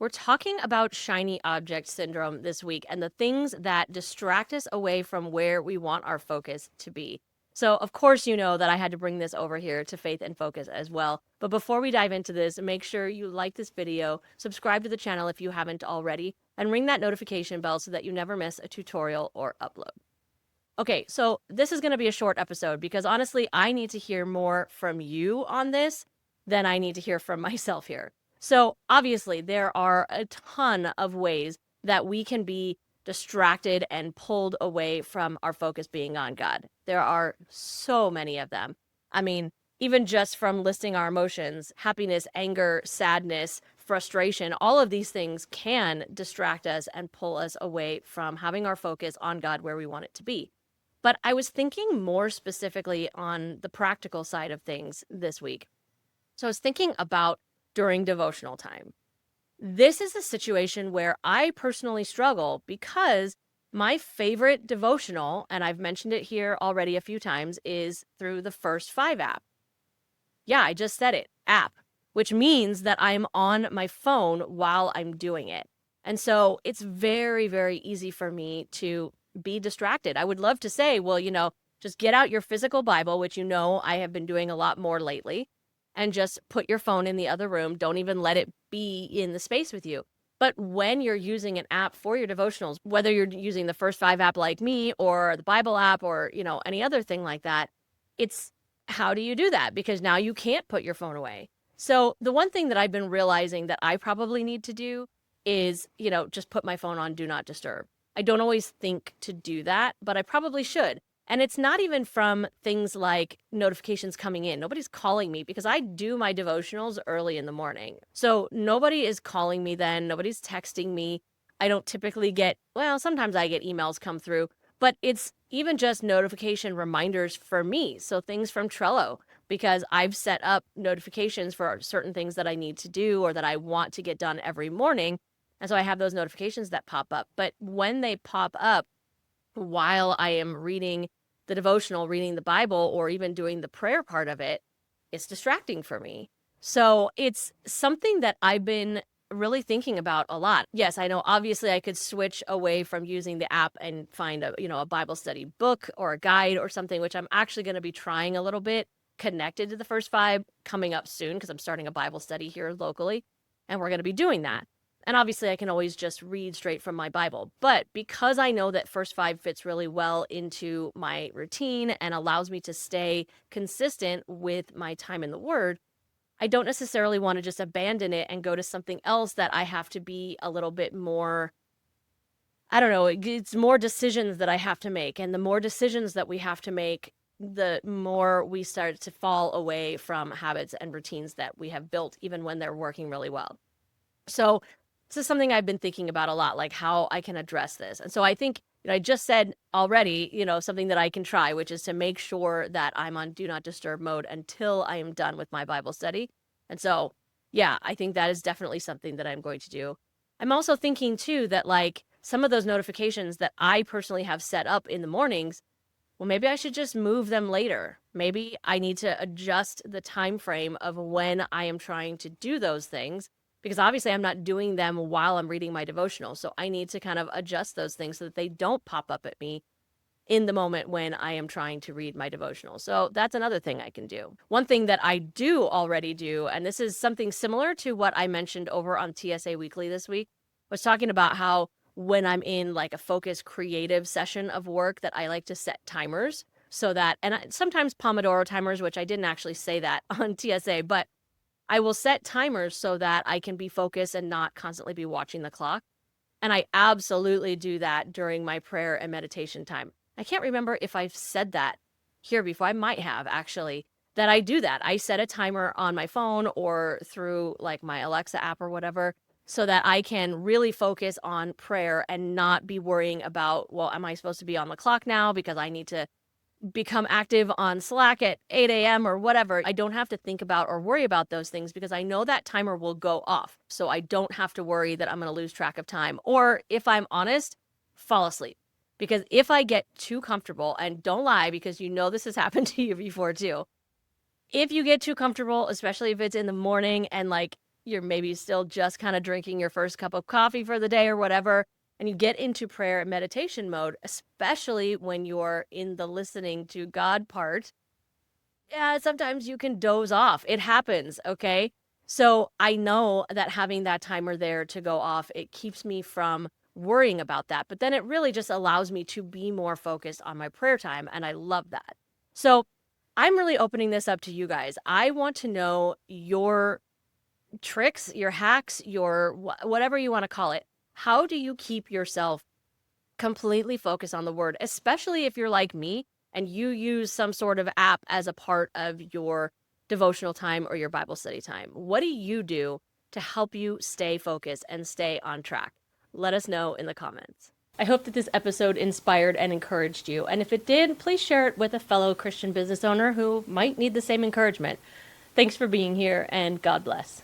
We're talking about shiny object syndrome this week and the things that distract us away from where we want our focus to be. So, of course, you know that I had to bring this over here to Faith and Focus as well. But before we dive into this, make sure you like this video, subscribe to the channel if you haven't already, and ring that notification bell so that you never miss a tutorial or upload. Okay, so this is going to be a short episode because honestly, I need to hear more from you on this than I need to hear from myself here. So, obviously, there are a ton of ways that we can be distracted and pulled away from our focus being on God. There are so many of them. I mean, even just from listing our emotions, happiness, anger, sadness, frustration, all of these things can distract us and pull us away from having our focus on God where we want it to be. But I was thinking more specifically on the practical side of things this week. So I was thinking about during devotional time. This is a situation where I personally struggle because my favorite devotional, and I've mentioned it here already a few times, is through the First 5 app. Yeah, I just said it, app, which means that I'm on my phone while I'm doing it. And so it's very, very easy for me to be distracted. I would love to say, well, just get out your physical Bible, which I have been doing a lot more lately, and just put your phone in the other room. Don't even let it be in the space with you. But when you're using an app for your devotionals, whether you're using the First 5 app like me or the Bible app or, any other thing like that, it's how do you do that? Because now you can't put your phone away. So the one thing that I've been realizing that I probably need to do is, just put my phone on Do Not Disturb. I don't always think to do that, but I probably should. And it's not even from things like notifications coming in. Nobody's calling me because I do my devotionals early in the morning. So nobody is calling me then. Nobody's texting me. I don't typically sometimes I get emails come through, but it's even just notification reminders for me. So things from Trello, because I've set up notifications for certain things that I need to do or that I want to get done every morning. And so I have those notifications that pop up. But when they pop up while I am reading the devotional, reading the Bible, or even doing the prayer part of it, it's distracting for me. So it's something that I've been really thinking about a lot. Yes, I know obviously I could switch away from using the app and find a Bible study book or a guide or something, which I'm actually going to be trying a little bit connected to the First 5 coming up soon because I'm starting a Bible study here locally and we're going to be doing that. And obviously I can always just read straight from my Bible. But because I know that First 5 fits really well into my routine and allows me to stay consistent with my time in the Word, I don't necessarily want to just abandon it and go to something else that I have to be a little bit more, I don't know, it's more decisions that I have to make. And the more decisions that we have to make, the more we start to fall away from habits and routines that we have built, even when they're working really well. So this is something I've been thinking about a lot, like how I can address this. And so I think, I just said already, something that I can try, which is to make sure that I'm on Do Not Disturb mode until I am done with my Bible study. And so, yeah, I think that is definitely something that I'm going to do. I'm also thinking too that like some of those notifications that I personally have set up in the mornings, well, maybe I should just move them later. Maybe I need to adjust the time frame of when I am trying to do those things, because obviously I'm not doing them while I'm reading my devotional. So I need to kind of adjust those things so that they don't pop up at me in the moment when I am trying to read my devotional. So that's another thing I can do. One thing that I do already do, and this is something similar to what I mentioned over on TSA Weekly this week, was talking about how when I'm in like a focused creative session of work that I like to set timers so that, sometimes Pomodoro timers, which I didn't actually say that on TSA, but I will set timers so that I can be focused and not constantly be watching the clock. And I absolutely do that during my prayer and meditation time. I can't remember if I've said that here before. I might have actually, that I do that. I set a timer on my phone or through like my Alexa app or whatever so that I can really focus on prayer and not be worrying about, well, am I supposed to be on the clock now because I need to become active on Slack at 8 a.m. or whatever. I don't have to think about or worry about those things because I know that timer will go off. So I don't have to worry that I'm going to lose track of time. Or if I'm honest, fall asleep. Because if I get too comfortable, and don't lie because this has happened to you before too. If you get too comfortable, especially if it's in the morning and like you're maybe still just kind of drinking your first cup of coffee for the day or whatever, and you get into prayer and meditation mode, especially when you're in the listening to God part, yeah, sometimes you can doze off. It happens, okay? So I know that having that timer there to go off, it keeps me from worrying about that. But then it really just allows me to be more focused on my prayer time. And I love that. So I'm really opening this up to you guys. I want to know your tricks, your hacks, your whatever you want to call it. How do you keep yourself completely focused on the word, especially if you're like me and you use some sort of app as a part of your devotional time or your Bible study time? What do you do to help you stay focused and stay on track? Let us know in the comments. I hope that this episode inspired and encouraged you. And if it did, please share it with a fellow Christian business owner who might need the same encouragement. Thanks for being here, and God bless.